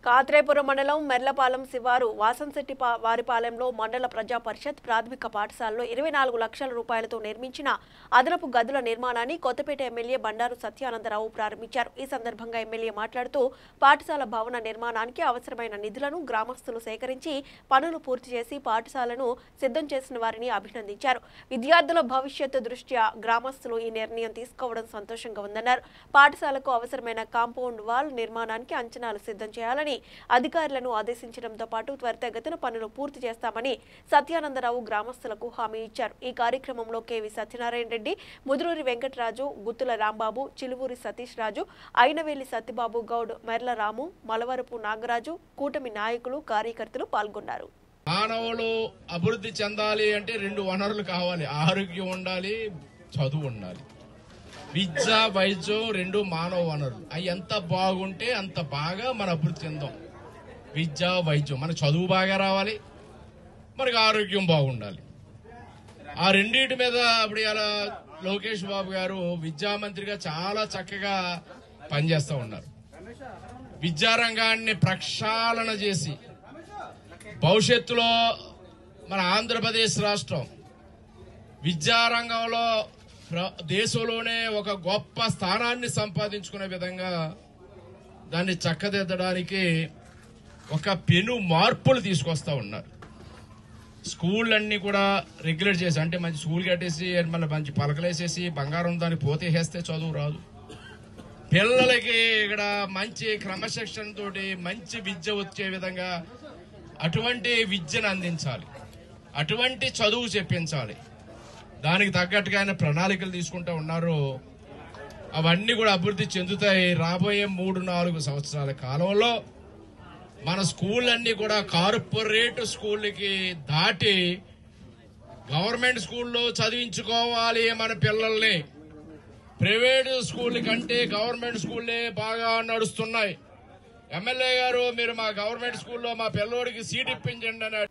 కాత్రేపురం మండలం మెర్లపాలెం శివారు వాసంశెట్టి వారిపాలెంలో మండల ప్రజా పరిషత్ ప్రాథమిక పాఠశాలలో 24 లక్షల రూపాయలతో నిర్మించిన అదనపు గదుల నిర్మాణాన్ని కొత్తపేట ఎమ్మెల్యే బండారు సత్యానందరావు ప్రారంభించారు. ఈ సందర్భంగా ఎమ్మెల్యే మాట్లాడుతూ పాఠశాల భవన నిర్మాణానికి అవసరమైన నిధులను గ్రామస్తులు సేకరించి పనులు పూర్తి చేసి పాఠశాలను సిద్ధం చేసిన వారిని అభినందించారు. విద్యార్థుల భవిష్యత్తు దృష్ట్యా గ్రామస్తులు ఈ నిర్ణయం తీసుకోవడం సంతోషంగా ఉందన్నారు. పాఠశాలకు అవసరమైన కాంపౌండ్ వాల్ నిర్మాణానికి అంచనాలు సిద్ధం చేయాలని అధికారులను ఆదేశించడంతో పాటు త్వరితగతిన పనులు పూర్తి చేస్తామని సత్యానందరావు గ్రామస్తులకు హామీ ఇచ్చారు. ఈ కార్యక్రమంలో కేవి సత్యనారాయణ రెడ్డి, ముదురూరి వెంకటరాజు, గుత్తుల రాంబాబు, చిలువూరి సతీష్ రాజు, అయినవేలి సత్యబాబు గౌడ్, మెర్ల రాము, మలవరపు నాగరాజు, కూటమి నాయకులు, కార్యకర్తలు పాల్గొన్నారు. మానవులు అభివృద్ధి చెందాలి అంటే 2 వనరులు కావాలి. ఆరోగ్యం ఉండాలి, చదువు ఉండాలి. విద్య, వైద్యం 2 మానవ వనరులు. అవి ఎంత బాగుంటే అంత బాగా మన అభివృద్ధి చెందాం. విద్య, వైద్యం, మన చదువు బాగా రావాలి, మనకు ఆరోగ్యం బాగుండాలి. ఆ రెండింటి మీద ఇప్పుడు ఇలా లోకేష్ బాబు గారు విద్యామంత్రిగా చాలా చక్కగా పనిచేస్తూ ఉన్నారు. విద్యారంగాన్ని ప్రక్షాళన చేసి భవిష్యత్తులో మన ఆంధ్రప్రదేశ్ రాష్ట్రం విద్యారంగంలో దేశంలోనే ఒక గొప్ప స్థానాన్ని సంపాదించుకునే విధంగా దాన్ని చక్కదిద్దడానికి ఒక పెను మార్పులు తీసుకొస్తా ఉన్నారు. స్కూళ్ళన్నీ కూడా రెగ్యులేట్ చేసి, అంటే మంచి స్కూల్ కట్టేసి మళ్ళీ మంచి పలకలేసేసి బంగారం దాన్ని పోతేసేస్తే చదువు రాదు. పిల్లలకి ఇక్కడ మంచి క్రమశిక్షణ తోటి మంచి విద్య వచ్చే విధంగా అటువంటి విద్యను అందించాలి, అటువంటి చదువు చెప్పించాలి. దానికి తగ్గట్టుగా ఆయన ప్రణాళికలు తీసుకుంటూ ఉన్నారు. అవన్నీ కూడా అభివృద్ధి చెందుతాయి. రాబోయే 3-4 సంవత్సరాల కాలంలో మన స్కూళ్ళన్నీ కూడా కార్పొరేట్ స్కూళ్ళకి దాటి గవర్నమెంట్ స్కూల్లో చదివించుకోవాలి మన పిల్లల్ని. ప్రైవేటు స్కూళ్ళ కంటే గవర్నమెంట్ స్కూళ్ళే బాగా నడుస్తున్నాయి. ఎమ్మెల్యే గారు, మీరు మా గవర్నమెంట్ స్కూల్లో మా పిల్లోడికి సీట్ ఇప్పించండి అని